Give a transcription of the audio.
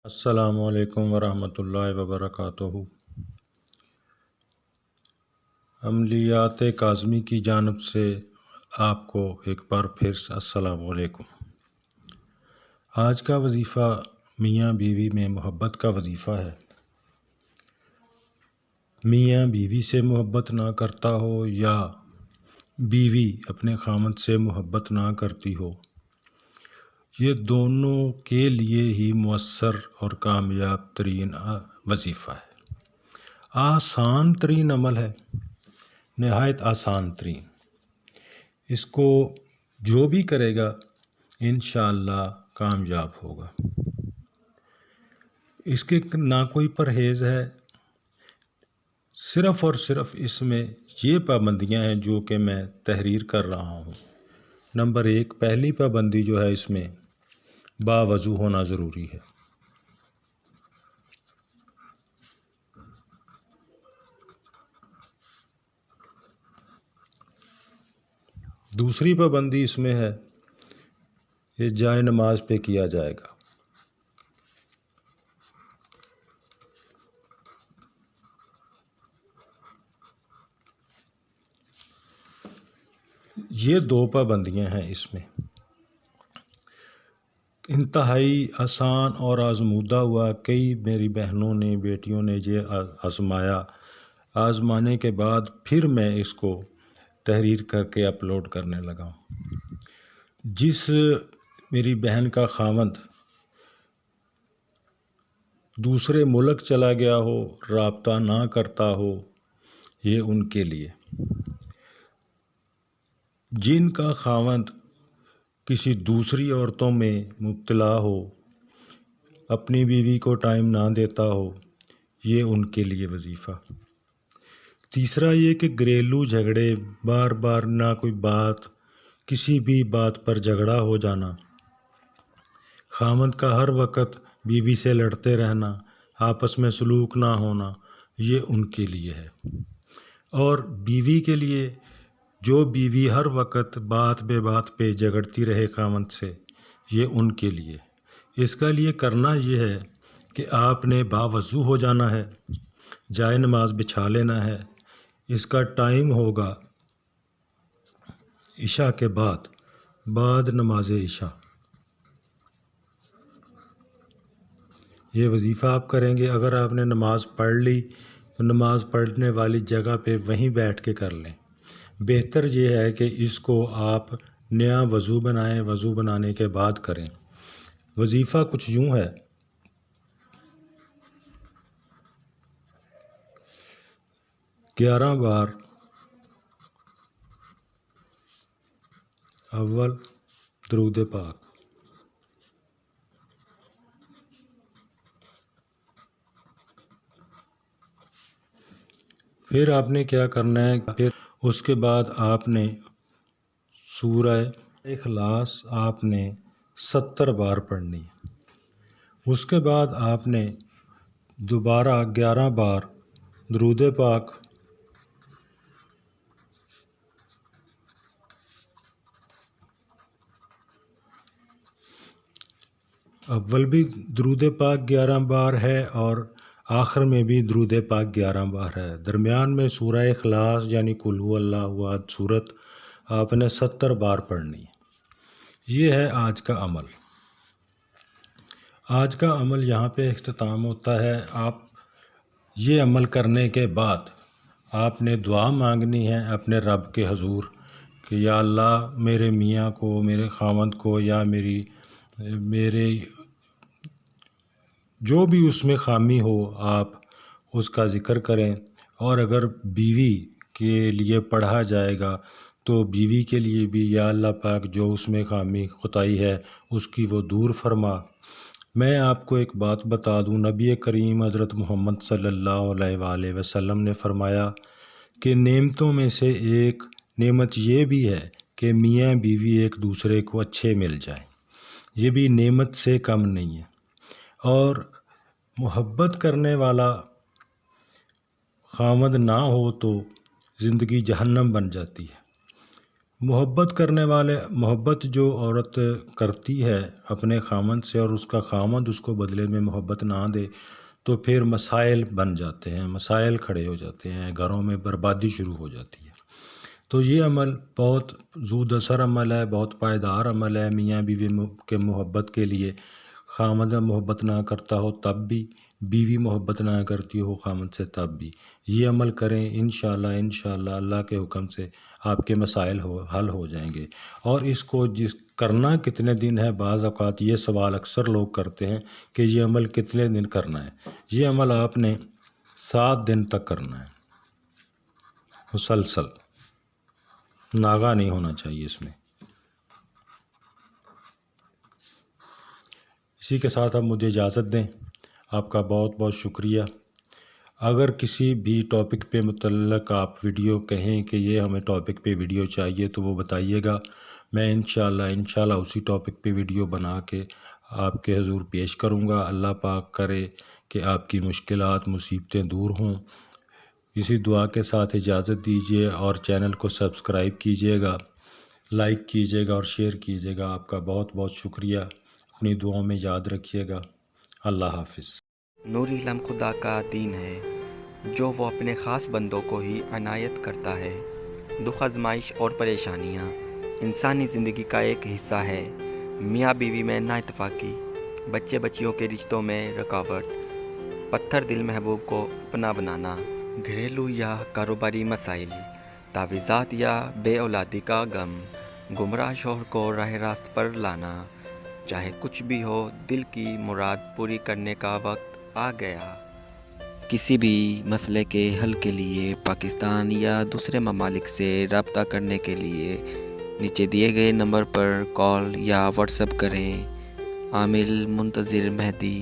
السلام علیکم ورحمۃ اللہ وبرکاتہ۔ عملیات کاظمی کی جانب سے آپ کو ایک بار پھر سے السلام علیکم۔ آج کا وظیفہ میاں بیوی میں محبت کا وظیفہ ہے۔ میاں بیوی سے محبت نہ کرتا ہو یا بیوی اپنے خامند سے محبت نہ کرتی ہو، یہ دونوں کے لیے ہی مؤثر اور کامیاب ترین وظیفہ ہے۔ آسان ترین عمل ہے، نہایت آسان ترین۔ اس کو جو بھی کرے گا انشاءاللہ کامیاب ہوگا۔ اس کے نہ کوئی پرہیز ہے، صرف اور صرف اس میں یہ پابندیاں ہیں جو کہ میں تحریر کر رہا ہوں۔ نمبر 1، پہلی پابندی جو ہے اس میں باوضو ہونا ضروری ہے۔ دوسری پابندی اس میں ہے، یہ جائے نماز پہ کیا جائے گا۔ یہ دو پابندیاں ہیں اس میں۔ انتہائی آسان اور آزمودہ ہوا، کئی میری بہنوں نے بیٹیوں نے یہ آزمایا، آزمانے کے بعد پھر میں اس کو تحریر کر کے اپلوڈ کرنے لگا ہوں۔ جس میری بہن کا خاوند دوسرے ملک چلا گیا ہو، رابطہ نہ کرتا ہو، یہ ان کے لیے۔ جن کا خاوند کسی دوسری عورتوں میں مبتلا ہو، اپنی بیوی کو ٹائم نہ دیتا ہو، یہ ان کے لیے وظیفہ۔ تیسرا یہ کہ گھریلو جھگڑے، بار بار نہ کوئی بات، کسی بھی بات پر جھگڑا ہو جانا، خاوند کا ہر وقت بیوی سے لڑتے رہنا، آپس میں سلوک نہ ہونا، یہ ان کے لیے ہے۔ اور بیوی کے لیے، جو بیوی ہر وقت بات بے بات پہ جھگڑتی رہے خاوند سے، یہ ان کے لیے۔ اس کا لیے کرنا یہ ہے کہ آپ نے باوضو ہو جانا ہے، جائے نماز بچھا لینا ہے۔ اس کا ٹائم ہوگا عشاء کے بعد نماز عشاء۔ یہ وظیفہ آپ کریں گے۔ اگر آپ نے نماز پڑھ لی تو نماز پڑھنے والی جگہ پہ وہیں بیٹھ کے کر لیں۔ بہتر یہ ہے کہ اس کو آپ نیا وضو بنائیں، وضو بنانے کے بعد کریں۔ وظیفہ کچھ یوں ہے، 11 بار اول درود پاک، پھر آپ نے کیا کرنا ہے، پھر اس کے بعد آپ نے سورہ اخلاص آپ نے 70 بار پڑھنی۔ اس کے بعد آپ نے دوبارہ 11 بار درود پاک، اول بھی درود پاک 11 بار ہے اور آخر میں بھی درود پاک 11 بار ہے۔ درمیان میں سورہ اخلاص یعنی قل هو اللہ احد سورت آپ نے 70 بار پڑھنی۔ یہ ہے آج کا عمل۔ آج کا عمل یہاں پہ اختتام ہوتا ہے۔ آپ یہ عمل کرنے کے بعد آپ نے دعا مانگنی ہے اپنے رب کے حضور کہ یا اللہ میرے میاں کو، میرے خاوند کو، یا میرے جو بھی اس میں خامی ہو آپ اس کا ذکر کریں۔ اور اگر بیوی کے لیے پڑھا جائے گا تو بیوی کے لیے بھی یا اللہ پاک جو اس میں خامی خطائی ہے اس کی وہ دور فرما۔ میں آپ کو ایک بات بتا دوں، نبی کریم حضرت محمد صلی اللہ علیہ وآلہ وسلم نے فرمایا کہ نعمتوں میں سے ایک نعمت یہ بھی ہے کہ میاں بیوی ایک دوسرے کو اچھے مل جائیں، یہ بھی نعمت سے کم نہیں ہے۔ اور محبت کرنے والا خاوند نہ ہو تو زندگی جہنم بن جاتی ہے۔ محبت جو عورت کرتی ہے اپنے خامند سے اور اس کا خامند اس کو بدلے میں محبت نہ دے تو پھر مسائل بن جاتے ہیں، مسائل کھڑے ہو جاتے ہیں، گھروں میں بربادی شروع ہو جاتی ہے۔ تو یہ عمل بہت زود اثر عمل ہے، بہت پائیدار عمل ہے میاں بیوی کے محبت کے لیے۔ خامند محبت نہ کرتا ہو تب بھی، بیوی محبت نہ کرتی ہو خامند سے تب بھی، یہ عمل کریں، انشاءاللہ اللہ کے حکم سے آپ کے مسائل حل ہو جائیں گے۔ اور اس کو کرنا کتنے دن ہے، بعض اوقات یہ سوال اکثر لوگ کرتے ہیں کہ یہ عمل کتنے دن کرنا ہے۔ یہ عمل آپ نے 7 دن تک کرنا ہے، مسلسل، ناغہ نہیں ہونا چاہیے اس میں۔ اسی کے ساتھ اب مجھے اجازت دیں، آپ کا بہت بہت شکریہ۔ اگر کسی بھی ٹاپک پہ متعلق آپ ویڈیو کہیں کہ یہ ہمیں ٹاپک پہ ویڈیو چاہیے تو وہ بتائیے گا، میں انشاءاللہ اسی ٹاپک پہ ویڈیو بنا کے آپ کے حضور پیش کروں گا۔ اللہ پاک کرے کہ آپ کی مشکلات مصیبتیں دور ہوں۔ اسی دعا کے ساتھ اجازت دیجیے، اور چینل کو سبسکرائب کیجیے گا، لائک کیجیے گا اور شیئر کیجیے گا۔ آپ کا بہت بہت شکریہ، اپنی دعاؤں میں یاد رکھیے گا۔ اللہ حافظ۔ نوری علم خدا کا دین ہے جو وہ اپنے خاص بندوں کو ہی عنایت کرتا ہے۔ دکھ، آزمائش اور پریشانیاں انسانی زندگی کا ایک حصہ ہے۔ میاں بیوی میں نااتفاقی، بچے بچیوں کے رشتوں میں رکاوٹ، پتھر دل محبوب کو اپنا بنانا، گھریلو یا کاروباری مسائل، تعویذات یا بے اولادی کا غم، گمراہ شوہر کو راہ راست پر لانا، چاہے کچھ بھی ہو، دل کی مراد پوری کرنے کا وقت آ گیا۔ کسی بھی مسئلے کے حل کے لیے پاکستان یا دوسرے ممالک سے رابطہ کرنے کے لیے نیچے دیے گئے نمبر پر کال یا واٹس ایپ کریں۔ عامل منتظر مہدی۔